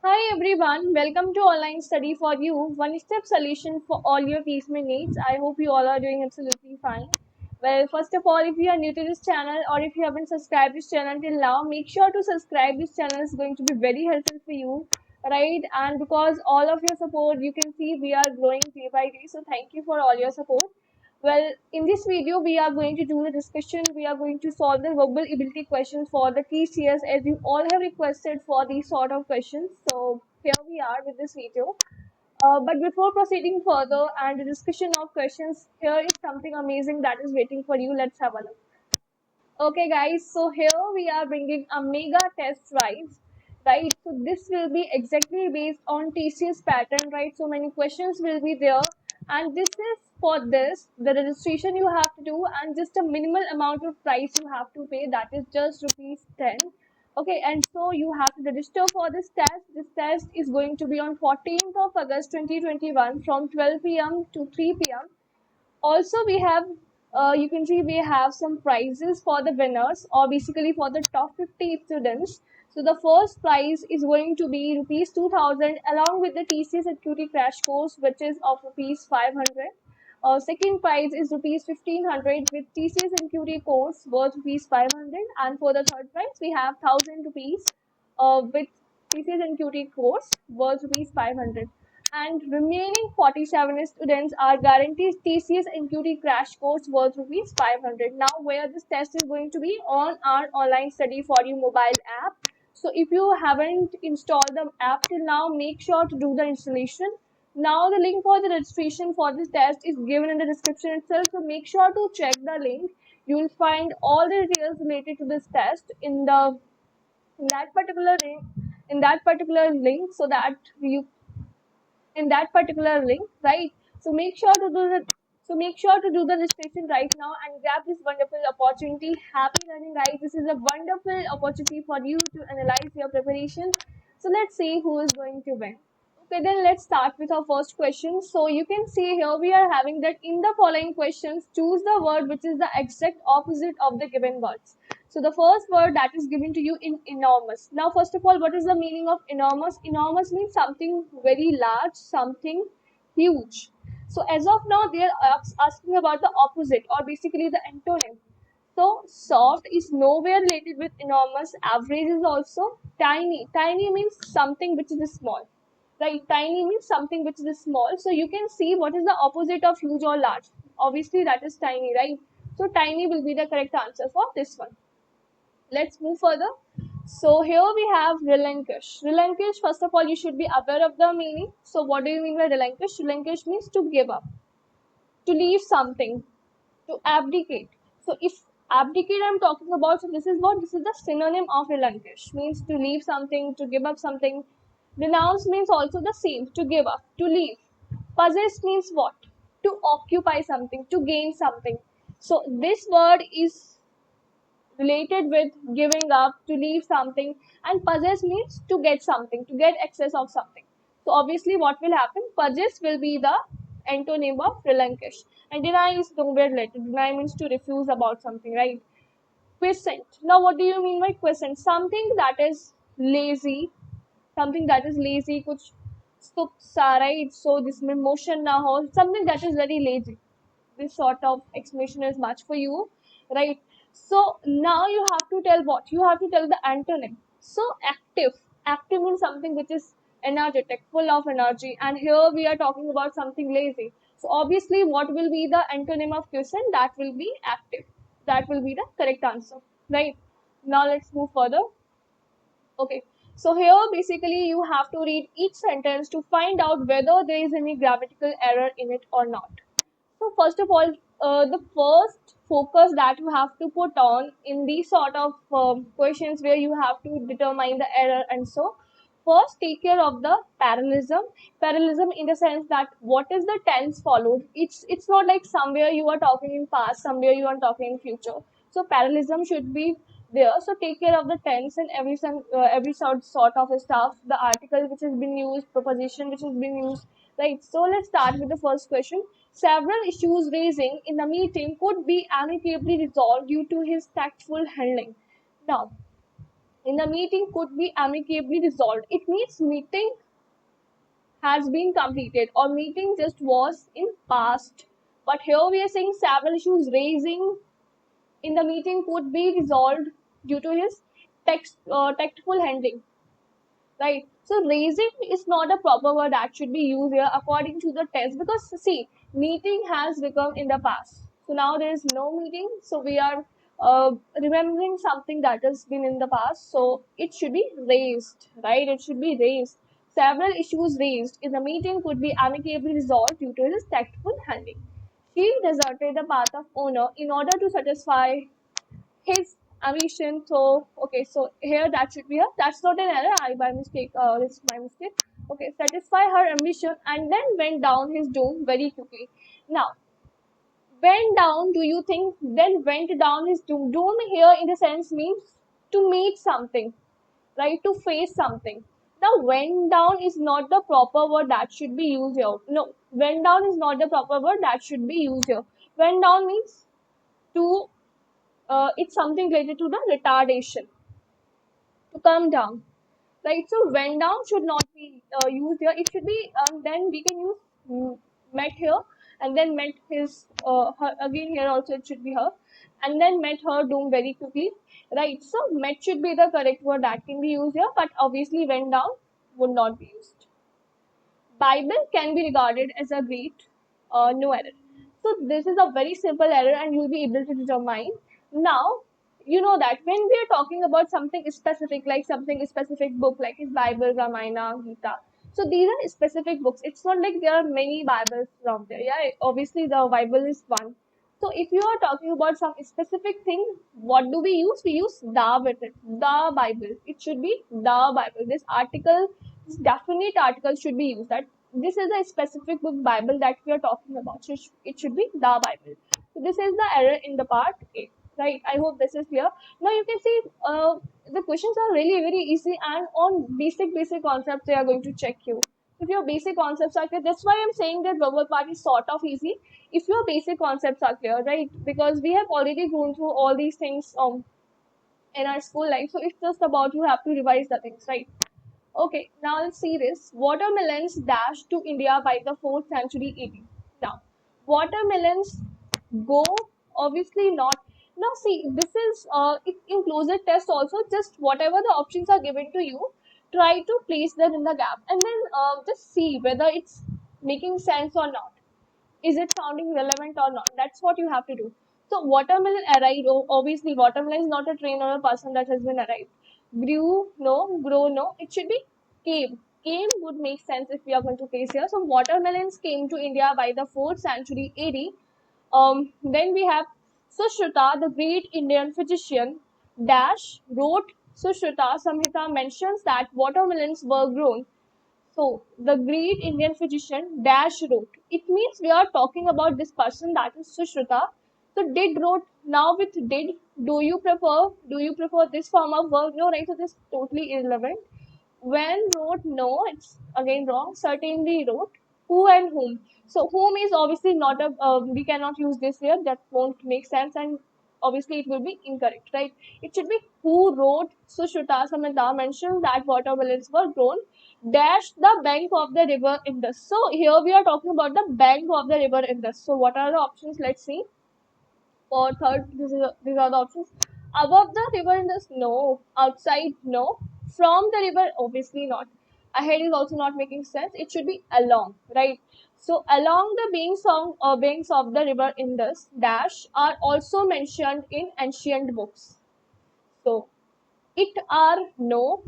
Hi everyone, welcome to Online Study for You, one step solution for all your placement needs. I hope you all are doing absolutely fine. Well, first of all, if you are new to this channel or if you haven't subscribed this channel till now, make sure to subscribe. This channel is going to be very helpful for you, right? And because all of your support, you can see we are growing day by day. So thank you for all your support. Well, in this video, we are going to do the discussion. We are going to solve the verbal ability questions for the TCS as you all have requested for these sort of questions. So here we are with this video. But before proceeding further and the discussion of questions, here is something amazing that is waiting for you. Let's have a look. Okay, guys, so here we are bringing a mega test rise, right? So this will be exactly based on TCS pattern, right? So many questions will be there, and this is for this the registration you have to do, and just a minimal amount of price you have to pay, that is just rupees 10. Okay, and so you have to register for this test. This test is going to be on 14th of August 2021 from 12 p.m. to 3 p.m. Also we have you can see we have some prizes for the winners, or basically for the top 50 students. So the first prize is going to be rupees 2000 along with the TCS NQT crash course, which is of rupees 500. Second prize is rupees 1500 with TCS NQT course worth rupees 500, and for the third prize we have 1000 rupees with TCS NQT course worth rupees 500, and remaining 47 students are guaranteed TCS NQT crash course worth rupees 500. Now, where this test is going to be on our online study for you mobile app. So, if you haven't installed the app till now, make sure to do the installation. Now, the link for the registration for this test is given in the description itself. So, make sure to check the link. You will find all the details related to this test in that particular link so that you in that particular link, right? So make sure to do the registration right now and grab this wonderful opportunity. Happy learning, guys. This is a wonderful opportunity for you to analyze your preparation. So let's see who is going to win. Okay, then let's start with our first question. So you can see here we are having that in the following questions, choose the word which is the exact opposite of the given words. So the first word that is given to you in enormous. Now, first of all, what is the meaning of enormous? Enormous means something very large, something huge. So as of now, they are asking about the opposite, or basically the antonym. So soft is nowhere related with enormous. Average is also tiny. Tiny means something which is small. Right? Tiny means something which is small. So you can see what is the opposite of huge or large. Obviously, that is tiny, right? So tiny will be the correct answer for this one. Let's move further. So here we have relinquish. Relinquish, first of all, you should be aware of the meaning. So what do you mean by relinquish? Relinquish means to give up, to leave something, to abdicate. So if abdicate I'm talking about, so this is what? This is the synonym of relinquish. Means to leave something, to give up something. Renounce means also the same, to give up, to leave. Possess means what? To occupy something, to gain something. So this word is related with giving up, to leave something, and possess means to get something, to get access of something. So obviously what will happen? Possess will be the antonym of relinquish, and deny is nowhere related. Deny means to refuse about something, right? Quiescent. Now what do you mean by quiescent? Something that is lazy, something that is lazy, kuch stup sa, right? So this mein motion na ho, something that is very lazy. This sort of explanation is much for you, right? So now you have to tell what? You have to tell the antonym. So active. Active means something which is energetic, full of energy, and here we are talking about something lazy. So obviously what will be the antonym of quiescent? That will be active. That will be the correct answer, right? Now let's move further. Okay, so here basically you have to read each sentence to find out whether there is any grammatical error in it or not. So first of all, the first focus that you have to put on in these sort of questions where you have to determine the error, and so first take care of the parallelism. Parallelism in the sense that what is the tense followed. It's not like somewhere you are talking in past, somewhere you are talking in future. So parallelism should be there. So take care of the tense and every sort of stuff. The article which has been used, proposition which has been used. Right. So let's start with the first question. Several issues raising in the meeting could be amicably resolved due to his tactful handling. Now, in the meeting could be amicably resolved. It means meeting has been completed or meeting just was in past. But here we are saying several issues raising in the meeting could be resolved due to his tactful handling, right? So raising is not a proper word that should be used here according to the test, because see, meeting has become in the past, so now there is no meeting, so we are remembering something that has been in the past, so it should be raised, right? It should be raised. Several issues raised in the meeting could be amicably resolved due to his tactful handling. She deserted the path of honor in order to satisfy his ambition. So okay, so here that should be a, that's not an error, I by mistake, this is my mistake. Okay, satisfy her ambition and then went down his doom very quickly. Now, went down, do you think then went down his doom? Doom here in the sense means to meet something, right? To face something. Now went down is not the proper word that should be used here. No, went down is not the proper word that should be used here. Went down means to it's something related to the retardation, to come down, right? So went down should not be used here. It should be then we can use met here, and then met his her, again here also it should be her, and then met her doom very quickly, right? So met should be the correct word that can be used here, but obviously went down would not be used. Bible can be regarded as a great no error. So this is a very simple error and you'll be able to determine. Now, you know that when we are talking about something specific, like something specific book, like his Bible, Ramayana, Gita. So these are specific books. It's not like there are many Bibles out there. Yeah, obviously the Bible is one. So if you are talking about some specific thing, what do we use? We use the with it. The Bible. It should be the Bible. This article, this definite article should be used. That this is a specific book Bible that we are talking about. So it should be the Bible. So this is the error in the part A. Right. I hope this is clear. Now you can see the questions are really very easy and on basic concepts they are going to check you. If your basic concepts are clear, that's why I'm saying that verbal part is sort of easy if your basic concepts are clear, right? Because we have already gone through all these things in our school life, so it's just about you have to revise the things, right? Okay, now let's see this. Watermelons dashed to India by the 4th century AD. Now, watermelons go obviously not. Now, see, this is it inclusive test also. Just whatever the options are given to you, try to place them in the gap and then just see whether it's making sense or not. Is it sounding relevant or not? That's what you have to do. So watermelon arrived. Obviously, watermelon is not a train or a person that has been arrived. Grew, no. Grow, no. It should be came. Came would make sense if we are going to place here. So watermelons came to India by the 4th century AD. Then we have Sushruta, the great Indian physician, Dash wrote Sushruta Samhita mentions that watermelons were grown. So the great Indian physician Dash wrote. It means we are talking about this person, that is Sushruta. So did wrote, now with did, do you prefer this form of verb? No, right? So this is totally irrelevant. When wrote, no, it's again wrong. Certainly wrote. Who and whom. So whom is obviously not a, we cannot use this here. That won't make sense and obviously it will be incorrect, right? It should be who wrote. Sushruta Samhita mentions that watermelons were grown dash the bank of the river Indus. So here we are talking about the bank of the river Indus. So what are the options? Let's see. For third, these are the options. Above the river Indus, no. Outside, no. From the river, obviously not. Ahead is also not making sense. It should be along, right? So along the banks of the river Indus dash are also mentioned in ancient books. So it are no,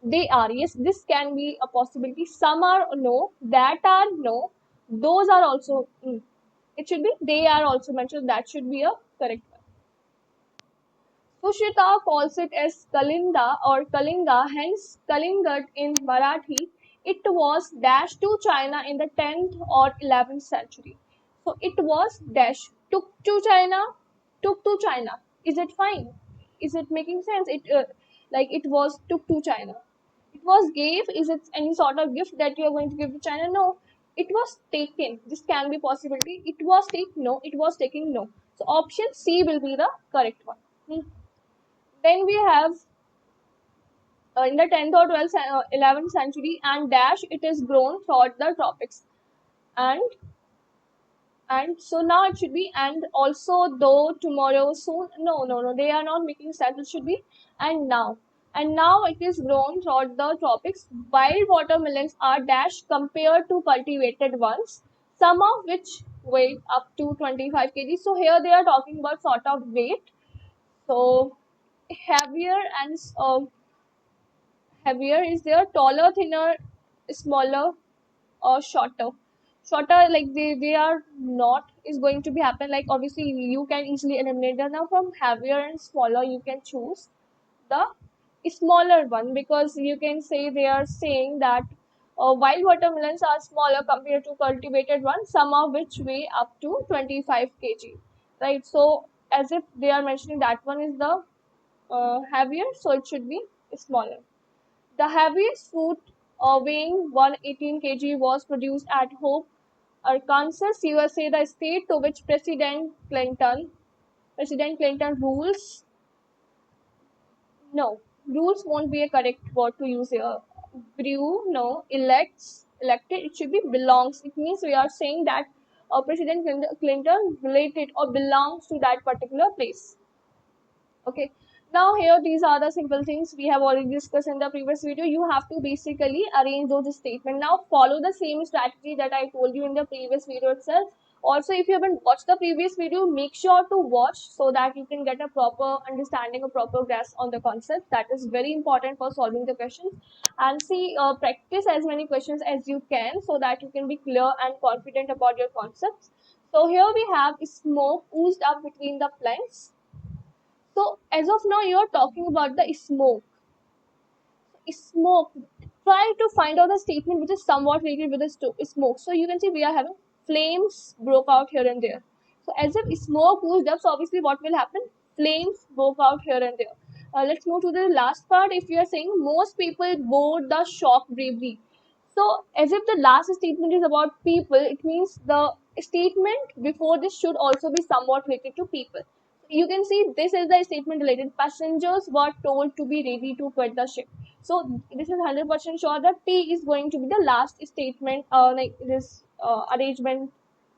they are yes, this can be a possibility. Some are no, that are no, those are also it should be they are also mentioned. That should be a correct one. Sushita calls it as Kalinda or Kalinga, hence Kalingat in Marathi. It was dashed to China in the 10th or 11th century. So it was dash took to China, took to China. Is it fine? Is it making sense? It like it was took to China. It was gave. Is it any sort of gift that you are going to give to China? No. It was taken. This can be possibility. It was taken. No. It was taking. No. So option C will be the correct one. Then we have in the 10th or 12th, 11th century, and dash it is grown throughout the tropics. And so now it should be, and also though tomorrow soon, no, they are not making sense. It should be and now it is grown throughout the tropics. Wild watermelons are dash compared to cultivated ones, some of which weigh up to 25 kg. So here they are talking about sort of weight. So heavier and heavier is there, taller, thinner, smaller, or shorter. Shorter, like they are not is going to be happen. Like obviously you can easily eliminate them. Now from heavier and smaller you can choose the smaller one, because you can say they are saying that wild watermelons are smaller compared to cultivated ones, some of which weigh up to 25 kg, right? So as if they are mentioning that one is the heavier, so it should be smaller. The heaviest fruit, weighing 118 kg, was produced at Hope, Arkansas, USA, the state to which President Clinton rules. No, rules won't be a correct word to use here. Grew, no, elected. It should be belongs. It means we are saying that President Clinton related or belongs to that particular place. Okay, now here these are the simple things we have already discussed in the previous video. You have to basically arrange those statements. Now follow the same strategy that I told you in the previous video itself. Also, if you haven't watched the previous video, make sure to watch so that you can get a proper understanding, a proper grasp on the concept. That is very important for solving the questions. And see, practice as many questions as you can so that you can be clear and confident about your concepts. So here we have smoke oozed up between the planks. So as of now, you are talking about the smoke. Smoke. Try to find out the statement which is somewhat related with the smoke. So you can see we are having flames broke out here and there. So as if smoke oozed up, so obviously what will happen? Flames broke out here and there. Let's move to the last part. If you are saying most people board the shock bravely. So as if the last statement is about people, it means the statement before this should also be somewhat related to people. You can see this is the statement related. Passengers were told to be ready to quit the ship. So this is 100% sure that P is going to be the last statement, like this arrangement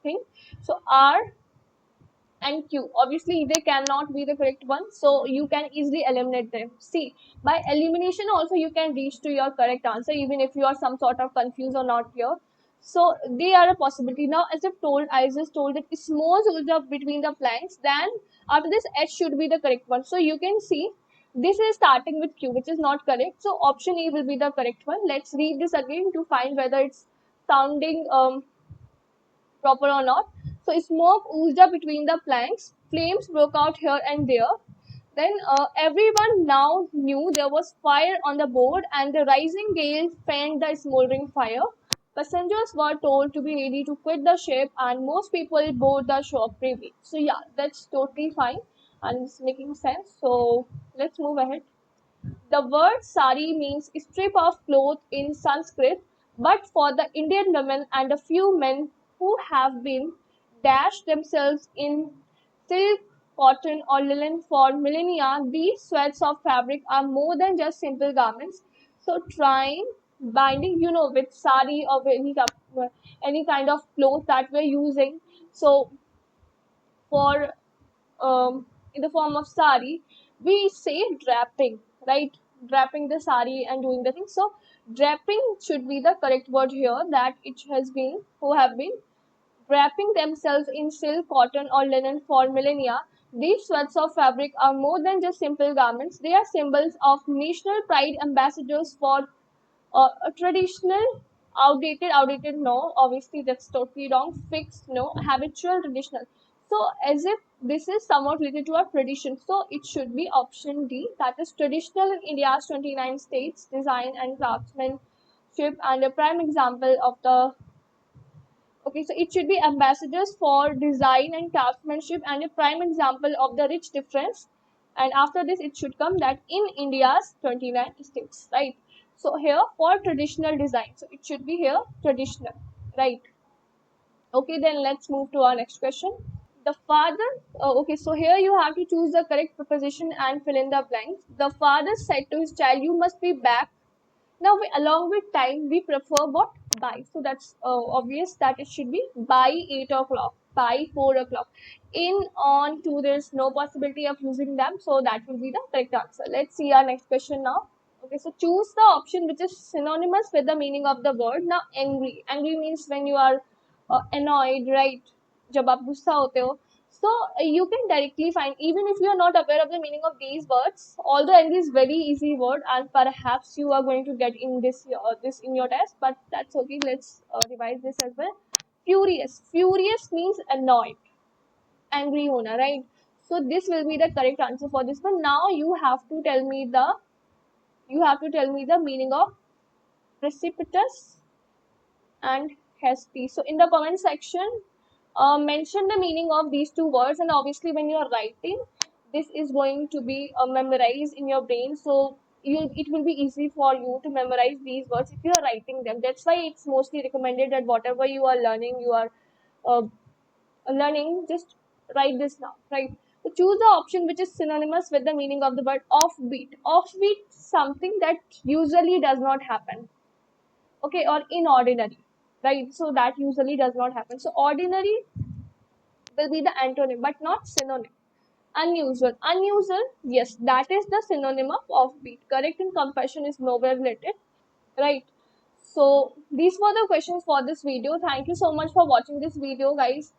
thing. So R and Q, obviously they cannot be the correct one, so you can easily eliminate them. See, by elimination also you can reach to your correct answer even if you are some sort of confused or not here. So they are a possibility. Now as I just told that small goes up between the planks, then after this H should be the correct one. So you can see this is starting with Q, which is not correct, so option A will be the correct one. Let's read this again to find whether it's sounding proper or not. So smoke oozed up between the planks, flames broke out here and there. Then everyone now knew there was fire on the board, and the rising gale fanned the smoldering fire. Passengers were told to be ready to quit the ship, and most people board the ship bravely. So yeah, that's totally fine and it's making sense. So let's move ahead. The word sari means strip of cloth in Sanskrit, but for the Indian women and a few men who have been dashed themselves in silk, cotton, or linen for millennia, these sweats of fabric are more than just simple garments. So, trying binding, with sari or any kind of cloth that we're using. So, for in the form of sari, we say draping, right? Draping the sari and doing the thing. So draping should be the correct word here, that it has been who have been wrapping themselves in silk, cotton, or linen for millennia. These sweats of fabric are more than just simple garments. They are symbols of national pride, ambassadors for a traditional, outdated, no, obviously that's totally wrong. Fixed, no. Habitual, traditional. So as if this is somewhat related to our tradition, so it should be option D, that is traditional in India's 29 states, design and craftsmanship, and a prime example of the. Okay, so it should be ambassadors for design and craftsmanship and a prime example of the rich difference. And after this, it should come that in India's 29 states, right? So here for traditional design, so it should be here traditional, right? Okay, then let's move to our next question. The father, okay, so here you have to choose the correct preposition and fill in the blanks. The father said to his child, you must be back. Now, along with time, we prefer what? By. So that's obvious that it should be by 8 o'clock, by 4 o'clock. In, on, to, there's no possibility of using them. So that will be the correct answer. Let's see our next question now. Okay, so choose the option which is synonymous with the meaning of the word. Now, angry. Angry means when you are annoyed, right? जब आप गुस्सा होते हो. So you can directly find, even if you are not aware of the meaning of these words, although angry is very easy word and perhaps you are going to get in this in your test, but that's okay. Let's revise this as well. Furious. Furious means annoyed, angry hona, right? So this will be the correct answer for this one. Now you have to tell me the meaning of precipitous and hasty. So in the comment section, mention the meaning of these two words, and obviously when you are writing, this is going to be memorized in your brain. So it will be easy for you to memorize these words if you are writing them. That's why it's mostly recommended that whatever you are learning, uh, just write this now, right? So choose the option which is synonymous with the meaning of the word offbeat. Offbeat, something that usually does not happen, okay, or inordinary, right? So that usually does not happen. So ordinary will be the antonym but not synonym. Unusual. Unusual, yes, that is the synonym of offbeat. Correct and compassion is nowhere related, right? So these were the questions for this video. Thank you so much for watching this video, guys.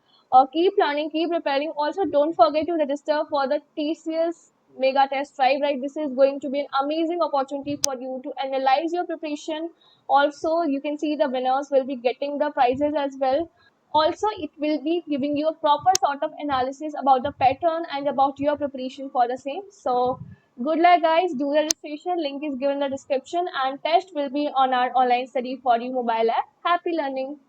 Keep learning, keep preparing. Also, don't forget to register for the TCS Mega Test Drive, right? This is going to be an amazing opportunity for you to analyze your preparation. Also, you can see the winners will be getting the prizes as well. Also, it will be giving you a proper sort of analysis about the pattern and about your preparation for the same. So good luck, guys. Do the registration. Link is given in the description, and test will be on our online study for you mobile app. Happy learning.